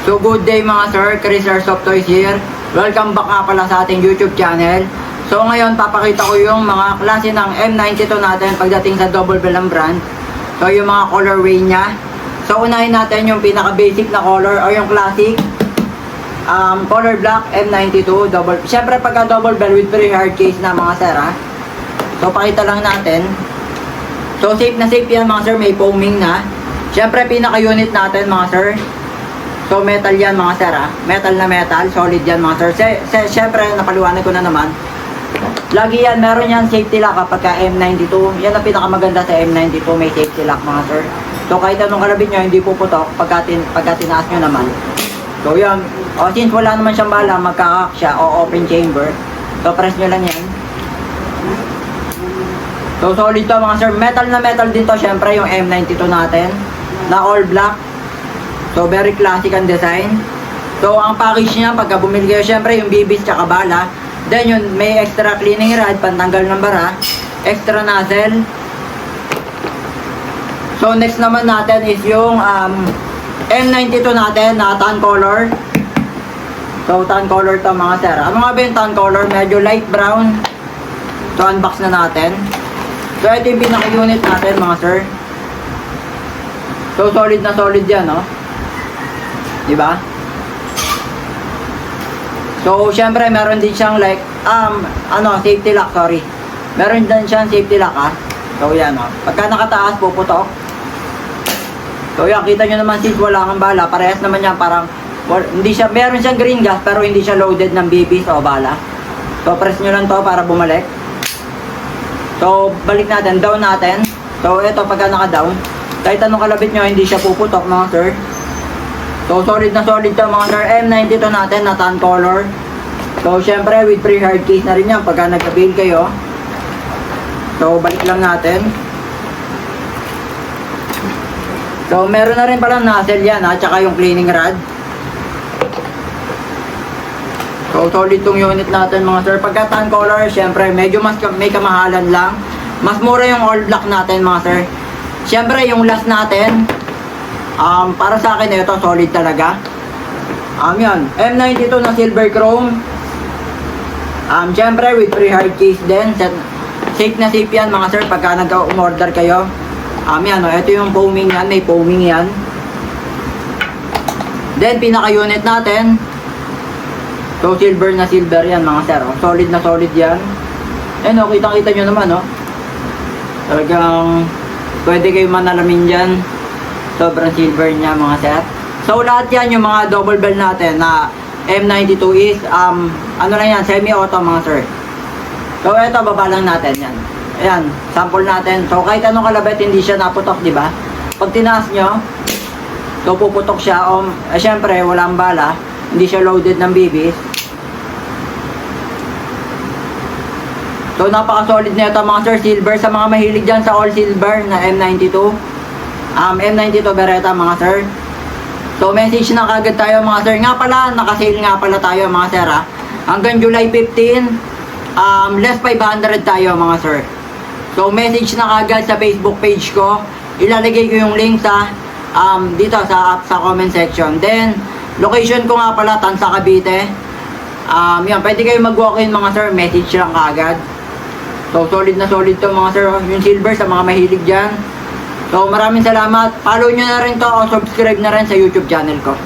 So good day mga sir, Chris Airsoft Toys here. Welcome back nga pala sa ating YouTube channel. So ngayon papakita ko yung mga klase ng M92 natin pagdating sa double barrel brand. So yung mga colorway niya. So unahin natin yung pinaka basic na color o yung classic color black M92 double. Syempre pagka double barrel with very hard case na mga sir ha. So pakita lang natin. So safe na safe yan mga sir, may foaming na. Syempre pinaka unit natin mga sir. So metal yan mga sir ha. Metal na metal, solid yan mga sir. Syempre napaliwanag ko na naman. Lagi yan, meron yan safety lock kapag ka M92. Yan ang pinakamaganda sa M92, may safety lock mga sir. So kahit anong kalabit nyo, hindi puputok pagka tinaas nyo naman. So yan, since wala naman siyang bala, magkakak siya o open chamber. So press nyo lang yan. So solid to mga sir. Metal na metal din to syempre yung M92 natin. Na all black. So very classic ang design. So ang package niya pagka bumili kayo syempre yung bibis tsaka bala. Then yun may extra cleaning rod pantanggal ng bara, extra nozzle. So next naman natin is yung M92 natin na tan color. So tan color to mga sir. Ano nga ba yung tan color? Medyo light brown. So unbox na natin. So ito yung pinaka unit natin mga sir. So solid na solid yan no. Diba? So, syempre, meron din siyang like, safety lock, sorry. Meron din siyang safety lock, ha. So, yan, o. Pagka nakataas, puputok. So, yan, kita nyo naman, since wala kang bala, parehas naman yan, parang, hindi siya, meron siyang green gas, pero hindi siya loaded ng BBs o bala. So, press nyo lang to para bumalik. So, balik natin, down natin. So, ito, pagka naka-down, kahit anong kalabit nyo, hindi siya puputok, mga sir. So solid na solid to mga sir. M92 natin na tan color. So syempre with free hard case na rin yan pagka nagka-bail kayo. So balik lang natin. So meron na rin palang nozzle yan ha, tsaka yung cleaning rod. So solid tong unit natin mga sir. Pagka tan color syempre medyo mas may kamahalan lang. Mas mura yung all black natin mga sir. Syempre yung last natin para sa akin ito solid talaga. Yan, M92 na silver chrome. Syempre with free hard case din. Safe na safe yan mga sir pagka nag-order kayo. Yan, ito yung foaming yan, may foaming yan. Then pinaka unit natin. So silver na silver yan mga sir. Solid na solid yan. Kitang-kita nyo naman talagang pwede kayo manalamin dyan. Sobrang silver niya mga sir. So lahat yan yung mga double barrel natin na M92 is ano lang yan, semi-auto mga sir. So ito baba lang natin yan. Ayan, sample natin. So kahit anong kalabit hindi siya naputok, di ba? Pag tinaas nyo, so puputok siya. Syempre walang bala, hindi siya loaded ng BBs. So napaka-solid na ito mga sir, silver sa mga mahilig dyan sa all silver na M92. M92 Beretta mga sir. So message na kagad tayo mga sir. Nga pala, naka-sale nga pala tayo mga sir ha. Hanggang July 15, less 500 tayo mga sir. So message na kagad sa Facebook page ko. Ilalagay ko yung link sa dito sa comment section. Then location ko nga pala Tansa Cavite. Yan, pwede kayo mag-walk-in mga sir. Message lang kagad. So solid na solid to mga sir. Yung silver sa mga mahilig dyan. So maraming salamat. Follow nyo na rin to o subscribe na rin sa YouTube channel ko.